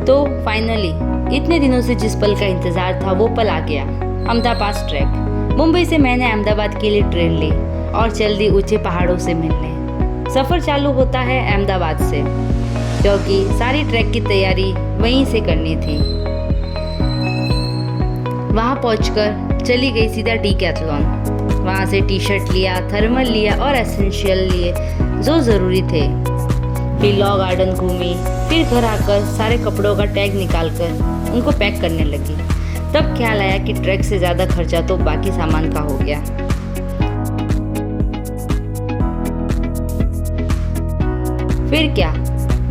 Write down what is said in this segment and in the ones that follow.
तो फाइनली इतने दिनों से जिस पल का इंतज़ार था वो पल आ गया। अहमदाबाद ट्रैक। मुंबई से मैंने अहमदाबाद के लिए ट्रेन ली और चल दी ऊंचे पहाड़ों से मिलने। सफ़र चालू होता है अहमदाबाद से, क्योंकि सारी ट्रैक की तैयारी वहीं से करनी थी। वहाँ पहुँचकर चली गई सीधा डीकैथलॉन। वहाँ से टी शर्ट लिया, थर्मल लिया और एसेंशियल लिए जो ज़रूरी थे। फिर लॉ गार्डन घूमी, फिर घर आकर सारे कपड़ों का टैग निकालकर उनको पैक करने लगी। तब ख्याल आया कि ट्रैक से ज़्यादा खर्चा तो बाकी सामान का हो गया। फिर क्या,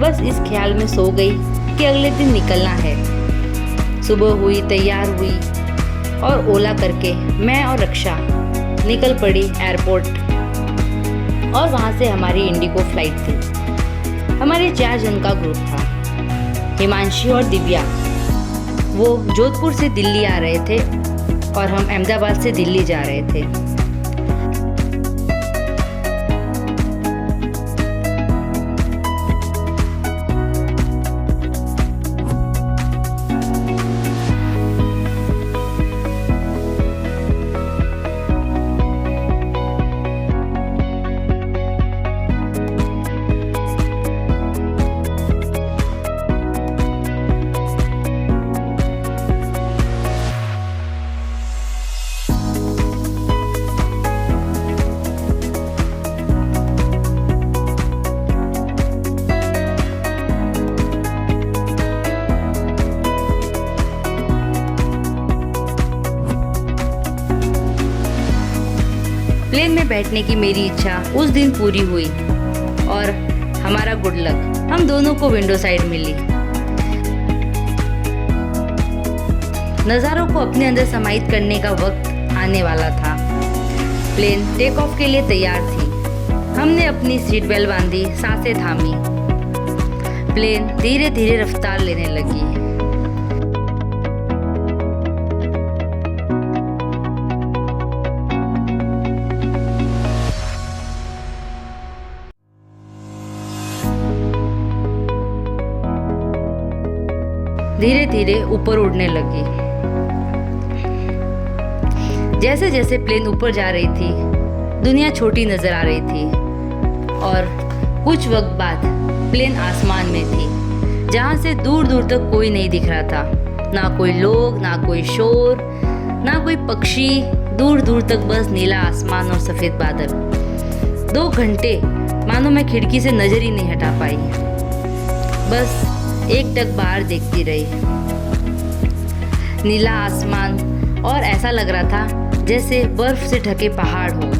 बस इस ख्याल में सो गई कि अगले दिन निकलना है। सुबह हुई, तैयार हुई और ओला करके मैं और रक्षा निकल पड़ी एयरपोर्ट। और वहाँ से हमारी इंडिगो फ्लाइट थी। हमारे 4 जन का ग्रुप था। हिमांशी और दिव्या वो जोधपुर से दिल्ली आ रहे थे और हम अहमदाबाद से दिल्ली जा रहे थे। प्लेन में बैठने की मेरी इच्छा उस दिन पूरी हुई और हमारा गुड लक हम दोनों को विंडो साइड मिली। नज़ारों को अपने अंदर समाहित करने का वक्त आने वाला था। प्लेन टेक ऑफ के लिए तैयार थी। हमने अपनी सीट बेल्ट बांधी, सांसें थामी। प्लेन धीरे धीरे रफ्तार लेने लगी। धीरे धीरे ऊपर उड़ने लगी। जैसे जैसे प्लेन ऊपर जा रही थी, दुनिया छोटी नजर आ रही थी और कुछ वक्त बाद प्लेन आसमान में थी, जहाँ से दूर दूर तक कोई नहीं दिख रहा था। ना कोई लोग, ना कोई शोर, ना कोई पक्षी। दूर दूर तक बस नीला आसमान और सफेद बादल। 2 घंटे मानो मैं खिड़की से नजर ही नहीं हटा पाई, बस एकटक बाहर देखती रही। नीला आसमान और ऐसा लग रहा था जैसे बर्फ से ढके पहाड़ हो।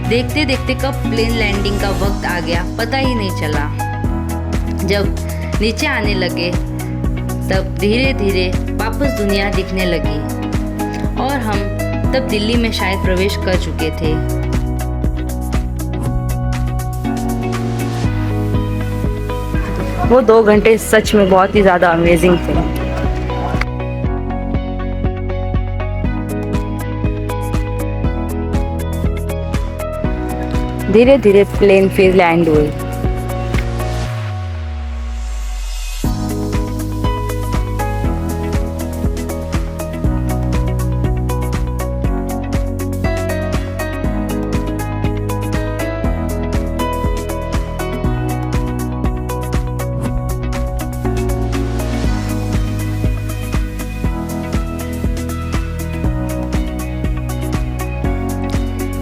देखते देखते कब प्लेन लैंडिंग का वक्त आ गया पता ही नहीं चला। जब नीचे आने लगे तब धीरे धीरे वापस दुनिया दिखने लगी और हम तब दिल्ली में शायद प्रवेश कर चुके थे। वो 2 घंटे सच में बहुत ही ज़्यादा अमेजिंग थे। धीरे धीरे प्लेन फिर लैंड हुई।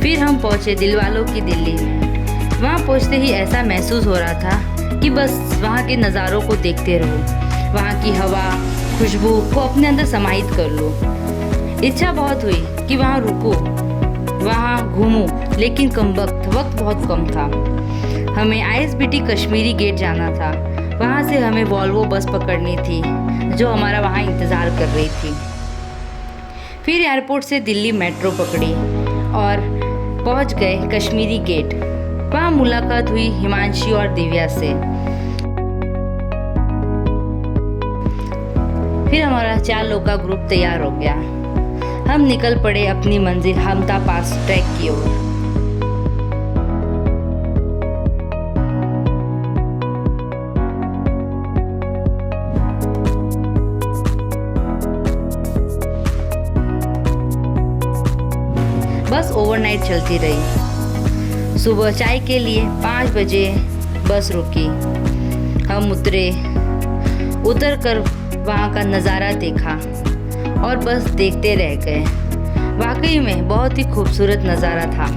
फिर हम पहुंचे दिलवालों की दिल्ली में। वहाँ पहुंचते ही ऐसा महसूस हो रहा था कि बस वहाँ के नज़ारों को देखते रहो, वहाँ की हवा, खुशबू को अपने अंदर समाहित कर लो। इच्छा बहुत हुई कि वहाँ रुको, वहाँ घूमूं, लेकिन वक्त बहुत कम था। हमें ISBT कश्मीरी गेट जाना था। वहाँ से हमें वॉल्वो बस पकड़नी थी जो हमारा वहाँ इंतज़ार कर रही थी। फिर एयरपोर्ट से दिल्ली मेट्रो पकड़ी और पहुँच गए कश्मीरी गेट। वहाँ मुलाकात हुई हिमांशी और दिव्या से। फिर हमारा 4 लोग का ग्रुप तैयार हो गया। हम निकल पड़े अपनी मंजिल हमता पास ट्रैक की ओर। बस ओवरनाइट चलती रही। सुबह चाय के लिए 5 बजे बस रुकी। हम उतर कर वहाँ का नज़ारा देखा और बस देखते रह गए। वाकई में बहुत ही खूबसूरत नज़ारा था।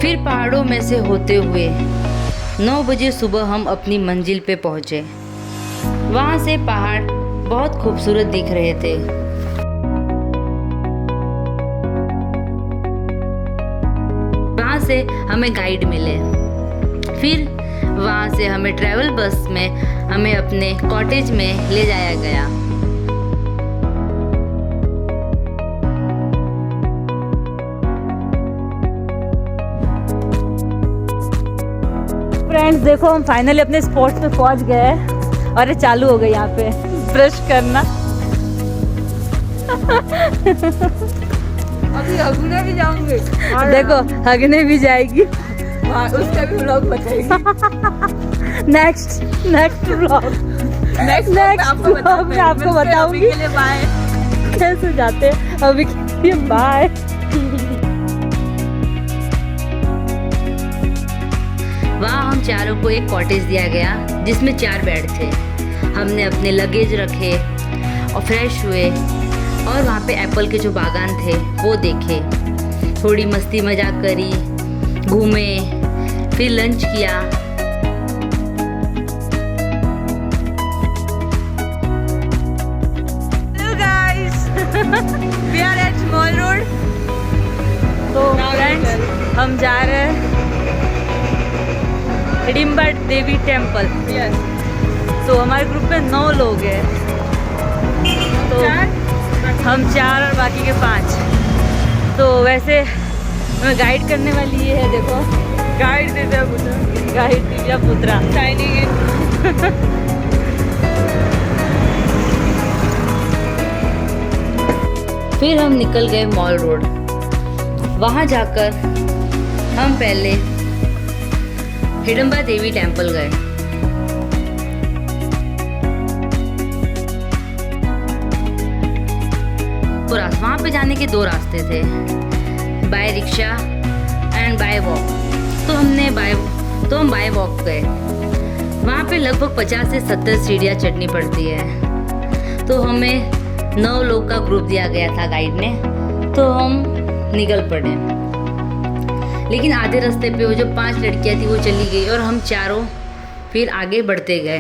फिर पहाड़ों में से होते हुए 9 बजे सुबह हम अपनी मंजिल पे पहुंचे। वहाँ से पहाड़ बहुत खूबसूरत दिख रहे थे। वहाँ से हमें गाइड मिले। फिर वहाँ से हमें ट्रैवल बस में हमें अपने कॉटेज में ले जाया गया। फ्रेंड्स देखो, हम फाइनली अपने स्पॉट पे पहुंच गए और ये चालू हो गई यहाँ पे ब्रश करना। अभी हगने भी जाऊंगी। देखो हगने भी जाएगी। उसका भी व्लॉग बताएगी। नेक्स्ट व्लॉग मैं आपको बताऊंगी के लिए बाय। कैसे जाते हैं अभी के लिए। बाय। वहाँ हम चारों को एक कॉटेज दिया गया जिसमें 4 बेड थे। हमने अपने लगेज रखे और फ्रेश हुए और वहाँ पे एप्पल के जो बागान थे वो देखे। थोड़ी मस्ती मजाक करी, घूमे, फिर लंच किया। Hello guys, we are at Mall Road। तो फ्रेंड्स हम जा रहे हैं हिडिंबा देवी टेम्पल। तो हमारे ग्रुप में 9 लोग हैं। तो हम 4 और बाकी के 5। तो वैसे हमें गाइड करने वाली ये है, देखो गाइड दिव्या पुत्रा साइनिंग इन। फिर हम निकल गए मॉल रोड। वहाँ जाकर हम पहले हिडिंबा देवी टेम्पल गए। वहाँ पे जाने के 2 रास्ते थे, by rickshaw and by walk. तो हम बाय वॉक गए। वहाँ पे लगभग 50 से 70 सीढ़ियाँ चढ़नी पड़ती है। तो हमें 9 लोग का ग्रुप दिया गया था गाइड ने। तो हम निकल पड़े, लेकिन आधे रास्ते पे वो जो 5 लड़कियाँ थी वो चली गई और हम चारों फिर आगे बढ़ते गए।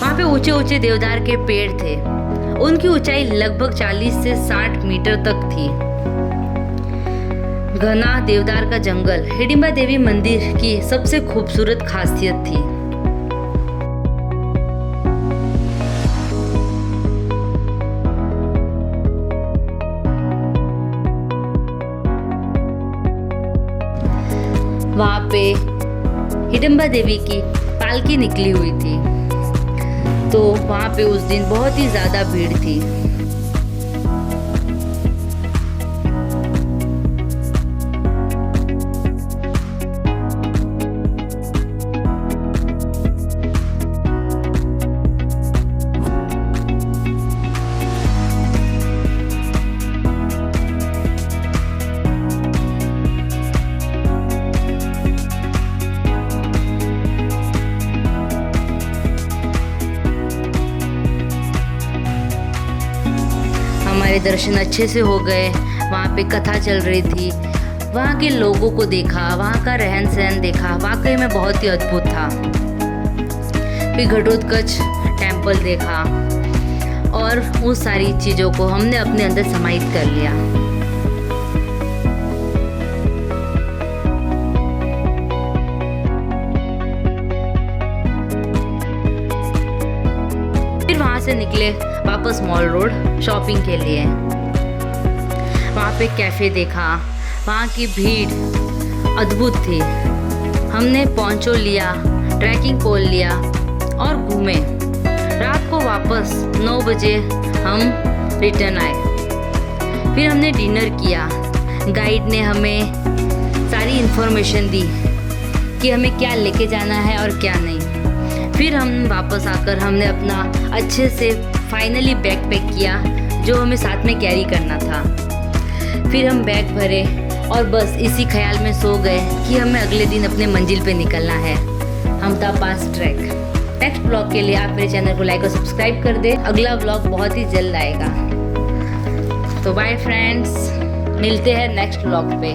वहाँ पे ऊंचे ऊंचे देवदार के पेड़ थे उनकी ऊंचाई लगभग 40 से 60 मीटर तक थी। घना देवदार का जंगल हिडिंबा देवी मंदिर की सबसे खूबसूरत खासियत थी। वहाँ पे हिडिंबा देवी की पालकी निकली हुई थी, तो वहाँ पे उस दिन बहुत ही ज़्यादा भीड़ थी। हमारे दर्शन अच्छे से हो गए। वहाँ पे कथा चल रही थी, वहाँ के लोगों को देखा, वहाँ का रहन सहन देखा, वाकई में बहुत ही अद्भुत था। फिर घटोत्कच टेम्पल देखा और उन सारी चीज़ों को हमने अपने अंदर समाहित कर लिया। फिर वहाँ से निकले वापस मॉल रोड शॉपिंग के लिए। वहाँ पे कैफ़े देखा, वहाँ की भीड़ अद्भुत थी। हमने पोंचो लिया, ट्रैकिंग पोल लिया और घूमे। रात को वापस 9 बजे हम रिटर्न आए। फिर हमने डिनर किया। गाइड ने हमें सारी इन्फॉर्मेशन दी कि हमें क्या लेके जाना है और क्या नहीं। फिर हम वापस आकर हमने अपना अच्छे से फाइनली बैग पैक किया, जो हमें साथ में कैरी करना था। फिर हम बैग भरे और बस इसी ख्याल में सो गए कि हमें अगले दिन अपने मंजिल पे निकलना है, हमता पास ट्रैक। नेक्स्ट ब्लॉग के लिए आप मेरे चैनल को लाइक और सब्सक्राइब कर दें। अगला ब्लॉग बहुत ही जल्द आएगा। तो बाय फ्रेंड्स, मिलते हैं नेक्स्ट ब्लॉग पे।